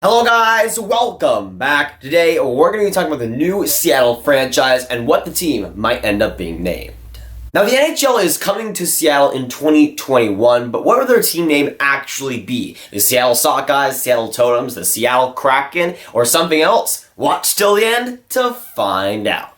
Hello guys, welcome back. Today we're going to be talking about the new Seattle franchise and what the team might end up being named. Now the NHL is coming to Seattle in 2021, but what will their team name actually be? The Seattle Sockeyes, Seattle Totems, the Seattle Kraken, or something else? Watch till the end to find out.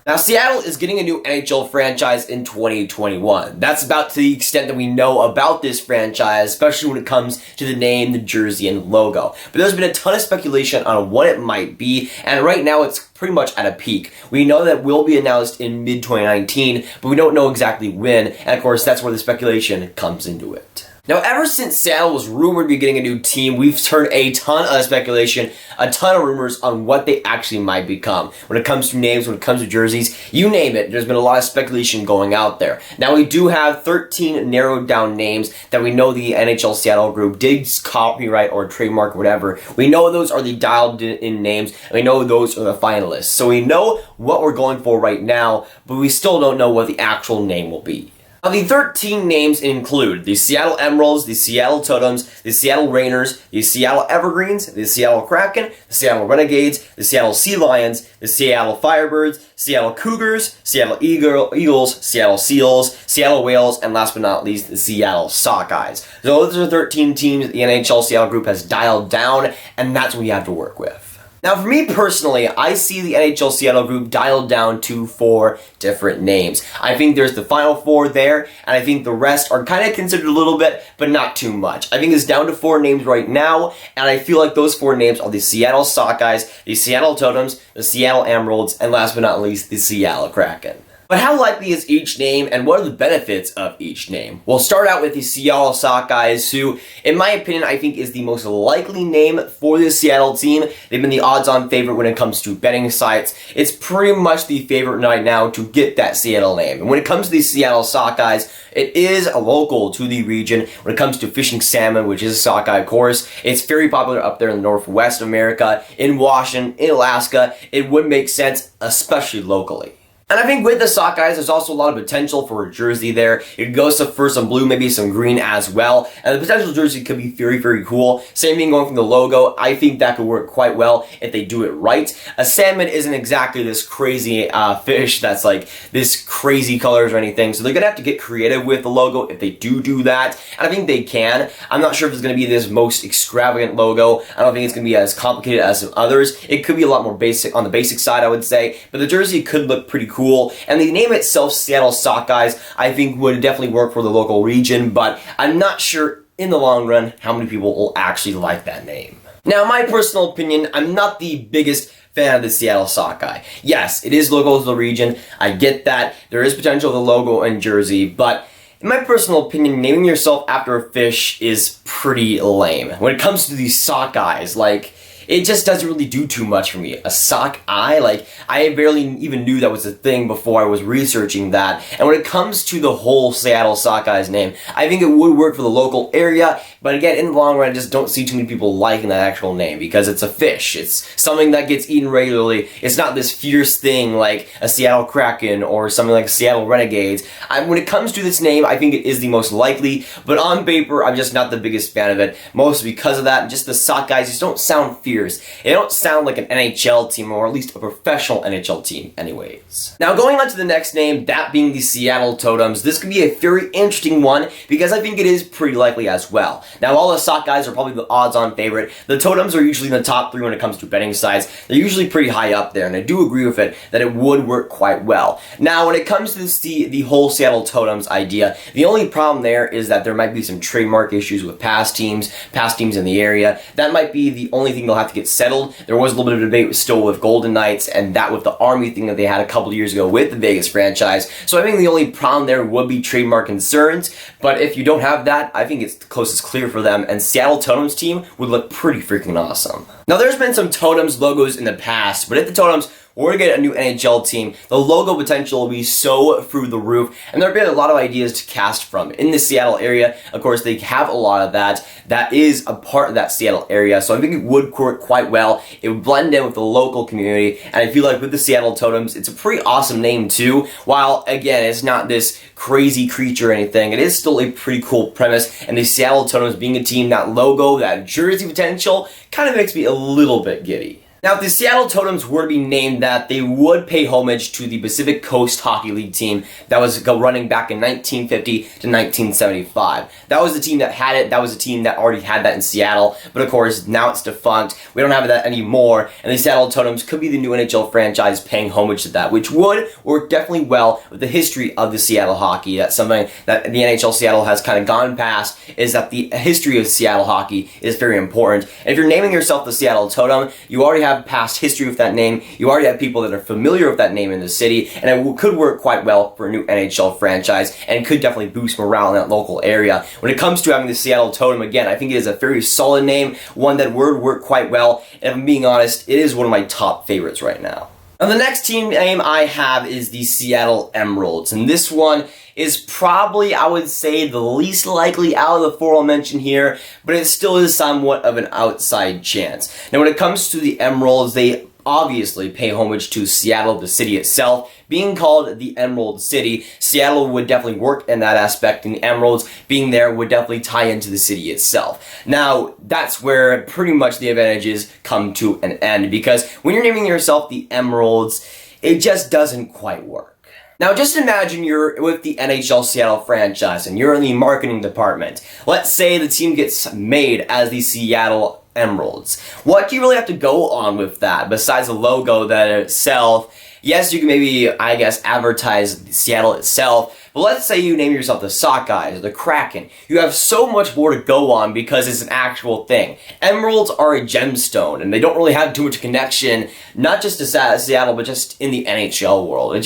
Now, Seattle is getting a new NHL franchise in 2021. That's about to the extent that we know about this franchise, especially when it comes to the name, the jersey, and logo. But there's been a ton of speculation on what it might be, and right now it's pretty much at a peak. We know that it will be announced in mid-2019, but we don't know exactly when, and of course that's where the speculation comes into it. Now, ever since Seattle was rumored to be getting a new team, we've heard a ton of speculation, a ton of rumors on what they actually might become. When it comes to names, when it comes to jerseys, you name it, there's been a lot of speculation going out there. Now, we do have 13 narrowed down names that we know the NHL Seattle group did copyright or trademark or whatever. We know those are the dialed in names, and we know those are the finalists. So we know what we're going for right now, but we still don't know what the actual name will be. Now, the 13 names include the Seattle Emeralds, the Seattle Totems, the Seattle Rainers, the Seattle Evergreens, the Seattle Kraken, the Seattle Renegades, the Seattle Sea Lions, the Seattle Firebirds, Seattle Cougars, Seattle Eagles, Seattle Seals, Seattle Whales, and last but not least, the Seattle Sockeyes. So those are 13 teams the NHL Seattle group has dialed down, and that's what we have to work with. Now, for me personally, I see the NHL Seattle group dialed down to 4 different names. I think there's the final 4 there, and I think the rest are kind of considered a little bit, but not too much. I think it's down to 4 names right now, and I feel like those 4 names are the Seattle Sockeyes, the Seattle Totems, the Seattle Emeralds, and last but not least, the Seattle Kraken. But how likely is each name, and what are the benefits of each name? We'll start out with the Seattle Sockeyes, who, in my opinion, I think is the most likely name for the Seattle team. They've been the odds-on favorite when it comes to betting sites. It's pretty much the favorite right now to get that Seattle name. And when it comes to the Seattle Sockeyes, it is local to the region. When it comes to fishing salmon, which is a sockeye course, it's very popular up there in the Northwest America, in Washington, in Alaska. It would make sense, especially locally. And I think with the Sockeyes, there's also a lot of potential for a jersey there. It goes for some blue, maybe some green as well. And the potential jersey could be very, very cool. Same thing going from the logo. I think that could work quite well if they do it right. A salmon isn't exactly this crazy fish that's like this crazy colors or anything. So they're going to have to get creative with the logo if they do that. And I think they can. I'm not sure if it's going to be this most extravagant logo. I don't think it's going to be as complicated as some others. It could be a lot more basic on the basic side, I would say. But the jersey could look pretty cool. And the name itself, Seattle Sockeyes, I think would definitely work for the local region, but I'm not sure in the long run how many people will actually like that name. Now, in my personal opinion, I'm not the biggest fan of the Seattle Sockeye. Yes, it is local to the region. I get that. There is potential for the logo and jersey, but in my personal opinion, naming yourself after a fish is pretty lame. When it comes to these Sockeyes, like, it just doesn't really do too much for me. A sockeye, like, I barely even knew that was a thing before I was researching that. And when it comes to the whole Seattle Sockeyes name, I think it would work for the local area, but again, in the long run, I just don't see too many people liking that actual name because it's a fish. It's something that gets eaten regularly. It's not this fierce thing like a Seattle Kraken or something like Seattle Renegades. When it comes to this name, I think it is the most likely, but on paper, I'm just not the biggest fan of it, mostly because of that. Just the Sockeyes just don't sound fierce. They don't sound like an NHL team, or at least a professional NHL team anyways. Now, going on to the next name, that being the Seattle Totems, this could be a very interesting one because I think it is pretty likely as well. Now, all the Sockeyes are probably the odds-on favorite. The Totems are usually in the top 3 when it comes to betting sides. They're usually pretty high up there, and I do agree with it that it would work quite well. Now, when it comes to the whole Seattle Totems idea, the only problem there is that there might be some trademark issues with past teams in the area. That might be the only thing they'll have to get settled. There was a little bit of debate still with Golden Knights and that with the Army thing that they had a couple years ago with the Vegas franchise. So I think the only problem there would be trademark concerns, but if you don't have that, I think it's the closest clear for them, and Seattle Totems team would look pretty freaking awesome. Now, there's been some Totems logos in the past, but if the Totems we're going to get a new NHL team, the logo potential will be so through the roof, and there will be a lot of ideas to cast from. In the Seattle area, of course, they have a lot of that. That is a part of that Seattle area, so I think it would work quite well. It would blend in with the local community, and I feel like with the Seattle Totems, it's a pretty awesome name too. While, again, it's not this crazy creature or anything, it is still a pretty cool premise, and the Seattle Totems being a team, that logo, that jersey potential, kind of makes me a little bit giddy. Now, if the Seattle Totems were to be named that, they would pay homage to the Pacific Coast Hockey League team that was running back in 1950 to 1975. That was the team that had it. That was the team that already had that in Seattle. But of course, now it's defunct. We don't have that anymore. And the Seattle Totems could be the new NHL franchise paying homage to that, which would work definitely well with the history of the Seattle hockey. That's something that the NHL Seattle has kind of gone past, is that the history of Seattle hockey is very important. And if you're naming yourself the Seattle Totem, you already have past history with that name, you already have people that are familiar with that name in the city, and it could work quite well for a new NHL franchise, and could definitely boost morale in that local area. When it comes to having the Seattle Totem, again, I think it is a very solid name, one that would work quite well, and if I'm being honest, it is one of my top favorites right now. Now, the next team name I have is the Seattle Emeralds, and this one is probably, I would say, the least likely out of the four I'll mention here, but it still is somewhat of an outside chance. Now, when it comes to the Emeralds, they obviously pay homage to Seattle, the city itself. Being called the Emerald City, Seattle would definitely work in that aspect, and the Emeralds being there would definitely tie into the city itself. Now, that's where pretty much the advantages come to an end, because when you're naming yourself the Emeralds, it just doesn't quite work. Now, just imagine you're with the NHL Seattle franchise and you're in the marketing department. Let's say the team gets made as the Seattle Emeralds. What do you really have to go on with that besides the logo that itself? Yes, you can maybe, I guess, advertise Seattle itself, but let's say you name yourself the Sockeye or the Kraken. You have so much more to go on because it's an actual thing. Emeralds are a gemstone, and they don't really have too much connection, not just to Seattle, but just in the NHL world.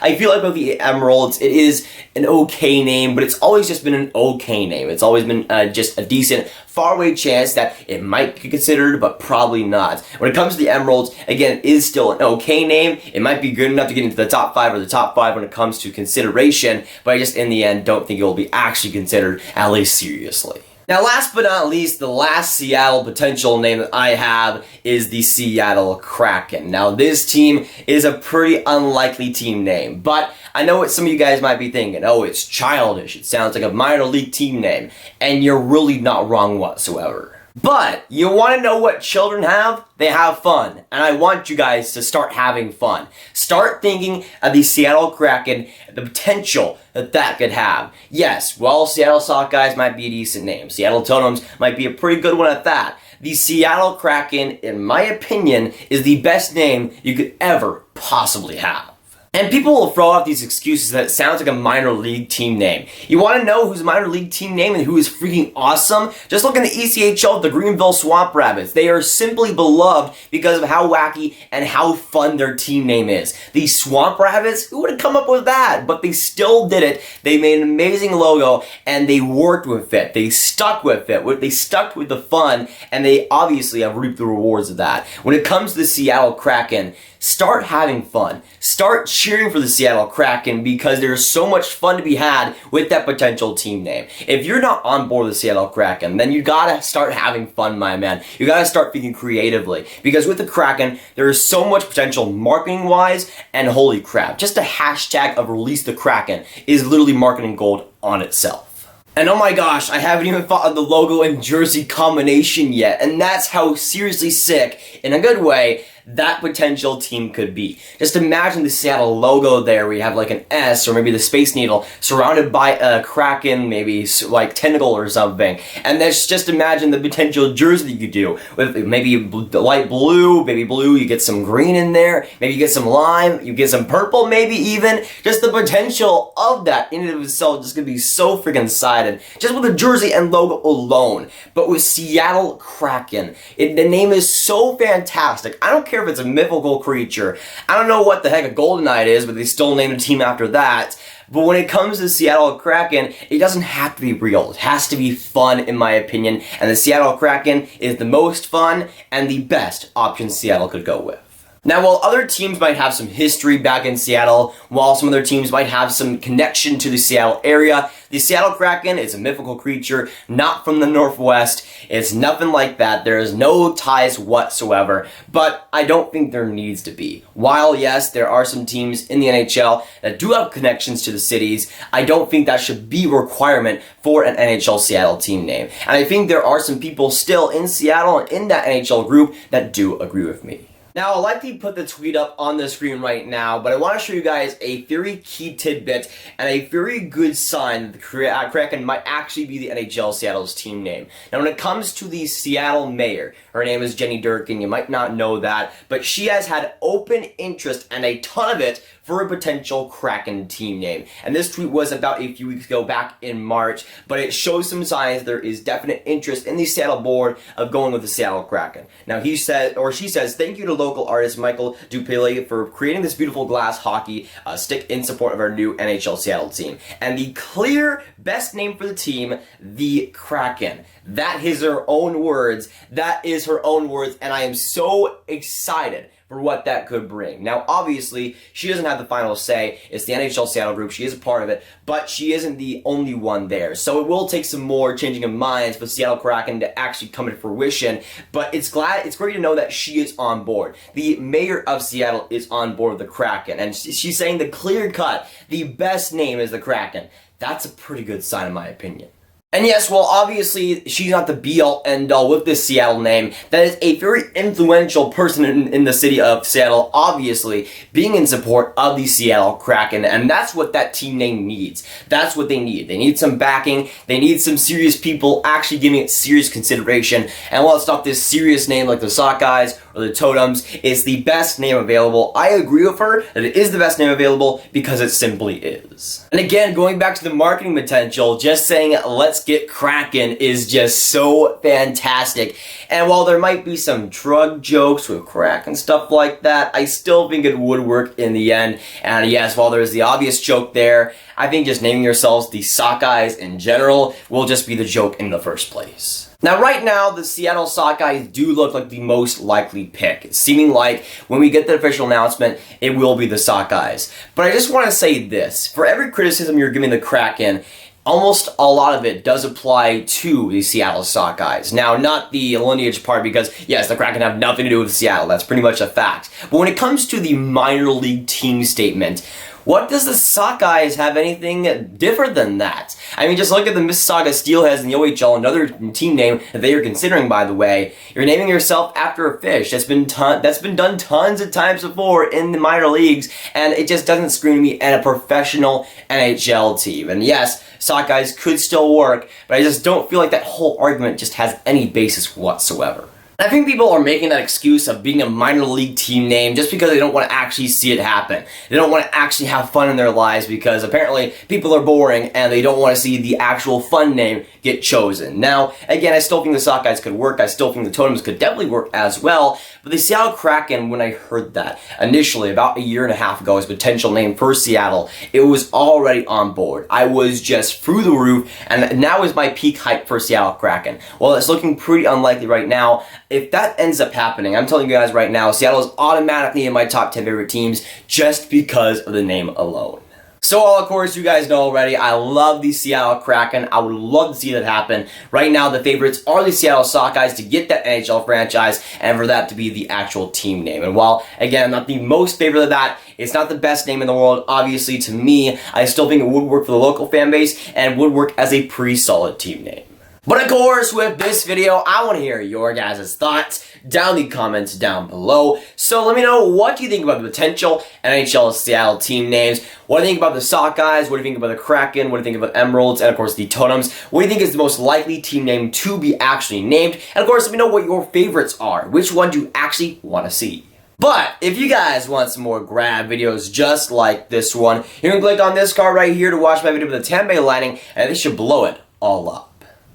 I feel like with the Emeralds, it is an okay name, but it's always just been an okay name. It's always been just a decent, faraway chance that it might be considered, but probably not. When it comes to the Emeralds, again, it is still an okay name. It might be good enough to get into the top 5 or the top 5 when it comes to consideration, but I just, in the end, don't think it will be actually considered, at least seriously. Now, last but not least, the last Seattle potential name that I have is the Seattle Kraken. Now, this team is a pretty unlikely team name, but I know what some of you guys might be thinking. Oh, it's childish. It sounds like a minor league team name, and you're really not wrong whatsoever. But you want to know what children have? They have fun, and I want you guys to start having fun. Start thinking of the Seattle Kraken, the potential that that could have. Yes, well, Seattle Sockeyes might be a decent name. Seattle Totems might be a pretty good one at that. The Seattle Kraken, in my opinion, is the best name you could ever possibly have. And people will throw out these excuses that it sounds like a minor league team name. You want to know who's a minor league team name and who is freaking awesome? Just look in the ECHL, the Greenville Swamp Rabbits. They are simply beloved because of how wacky and how fun their team name is. The Swamp Rabbits? Who would have come up with that? But they still did it. They made an amazing logo and they worked with it. They stuck with it. They stuck with the fun, and they obviously have reaped the rewards of that. When it comes to the Seattle Kraken, start having fun. Start cheering for the Seattle Kraken because there's so much fun to be had with that potential team name. If you're not on board with the Seattle Kraken, then you gotta start having fun, my man. You gotta start thinking creatively, because with the Kraken, there is so much potential marketing-wise, and holy crap, just a hashtag of release the Kraken is literally marketing gold on itself. And oh my gosh, I haven't even thought of the logo and jersey combination yet, and that's how seriously sick, in a good way, that potential team could be. Just imagine the Seattle logo there, where you have like an S or maybe the Space Needle surrounded by a Kraken, maybe like tentacle or something. And that's just imagine the potential jersey that you could do with maybe light blue, baby blue, you get some green in there, maybe you get some lime, you get some purple maybe even. Just the potential of that in and of itself just gonna be so freaking excited. Just with the jersey and logo alone. But with Seattle Kraken, the name is so fantastic. I don't care if it's a mythical creature. I don't know what the heck a Golden Knight is, but they still named a team after that. But when it comes to Seattle Kraken, it doesn't have to be real. It has to be fun, in my opinion. And the Seattle Kraken is the most fun and the best option Seattle could go with. Now, while other teams might have some history back in Seattle, while some other teams might have some connection to the Seattle area, the Seattle Kraken is a mythical creature, not from the Northwest. It's nothing like that. There is no ties whatsoever, but I don't think there needs to be. While, yes, there are some teams in the NHL that do have connections to the cities, I don't think that should be a requirement for an NHL Seattle team name. And I think there are some people still in Seattle and in that NHL group that do agree with me. Now, I'll likely put the tweet up on the screen right now, but I want to show you guys a very key tidbit and a very good sign that the Kraken might actually be the NHL Seattle's team name. Now, when it comes to the Seattle mayor, her name is Jenny Durkin, you might not know that, but she has had open interest, and a ton of it, for a potential Kraken team name. And this tweet was about a few weeks ago, back in March, but it shows some signs there is definite interest in the Seattle board of going with the Seattle Kraken. Now, he said, or she says, thank you to local artist Michael Dupele for creating this beautiful glass hockey stick in support of our new NHL Seattle team. And the clear best name for the team, the Kraken. That is her own words. That is her own words, and I am so excited for what that could bring. Now, obviously, she doesn't have the final say. It's the NHL Seattle group. She is a part of it, but she isn't the only one there. So it will take some more changing of minds for Seattle Kraken to actually come to fruition, but it's great to know that she is on board. The mayor of Seattle is on board with the Kraken, and she's saying the clear cut, the best name is the Kraken. That's a pretty good sign in my opinion. And yes, well, obviously, she's not the be-all, end-all with this Seattle name. That is a very influential person in the city of Seattle, obviously, being in support of the Seattle Kraken, and that's what that team name needs. That's what they need. They need some backing. They need some serious people actually giving it serious consideration. And while it's not this serious name like the Sockeyes or the Totems, it's the best name available. I agree with her that it is the best name available because it simply is. And again, going back to the marketing potential, just saying, let's get Kraken is just so fantastic. And while there might be some drug jokes with crack and stuff like that, I still think it would work in the end. And yes, while there's the obvious joke there, I think just naming yourselves the Sockeyes in general will just be the joke in the first place. Now, right now, the Seattle Sockeyes do look like the most likely pick. It's seeming like when we get the official announcement, it will be the Sockeyes. But I just want to say this. For every criticism you're giving the Kraken, almost a lot of it does apply to the Seattle Sockeyes. Now, not the lineage part, because yes, the Kraken have nothing to do with Seattle. That's pretty much a fact. But when it comes to the minor league team statement, what does the Sockeyes have anything different than that? I mean, just look at the Mississauga Steelheads in the OHL, another team name that they are considering, by the way. You're naming yourself after a fish. That's been done tons of times before in the minor leagues, and it just doesn't scream to me at a professional NHL team. And yes, Sockeyes could still work, but I just don't feel like that whole argument just has any basis whatsoever. I think people are making that excuse of being a minor league team name just because they don't want to actually see it happen. They don't want to actually have fun in their lives because apparently people are boring and they don't want to see the actual fun name get chosen. Now, again, I still think the Sockeyes could work. I still think the Totems could definitely work as well. But the Seattle Kraken, when I heard that initially about a year and a half ago as potential name for Seattle, it was already on board. I was just through the roof, and now is my peak hype for Seattle Kraken. Well, it's looking pretty unlikely right now. If that ends up happening, I'm telling you guys right now, Seattle is automatically in my top 10 favorite teams just because of the name alone. So, of course, you guys know already, I love the Seattle Kraken. I would love to see that happen. Right now, the favorites are the Seattle Sockeyes to get that NHL franchise and for that to be the actual team name. And while, again, I'm not the most favorite of that, it's not the best name in the world, obviously, to me. I still think it would work for the local fan base and would work as a pretty solid team name. But of course, with this video, I want to hear your guys' thoughts down in the comments down below. So let me know, what do you think about the potential NHL Seattle team names? What do you think about the Sockeyes? What do you think about the Kraken? What do you think about Emeralds? And of course, the Totems. What do you think is the most likely team name to be actually named? And of course, let me know what your favorites are. Which one do you actually want to see? But if you guys want some more Grav videos just like this one, you can click on this card right here to watch my video with the Tampa Bay Lightning, and they should blow it all up.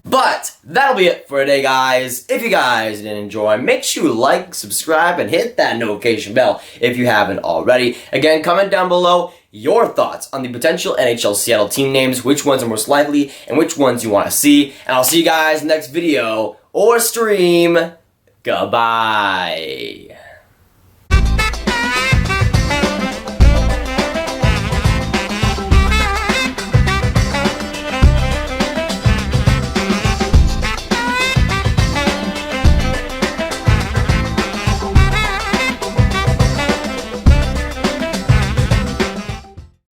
But that'll be it for today, guys. If you guys did enjoy, make sure you like, subscribe, and hit that notification bell if you haven't already. Again, comment down below your thoughts on the potential NHL Seattle team names, which ones are most likely, and which ones you want to see. And I'll see you guys in the next video or stream. Goodbye.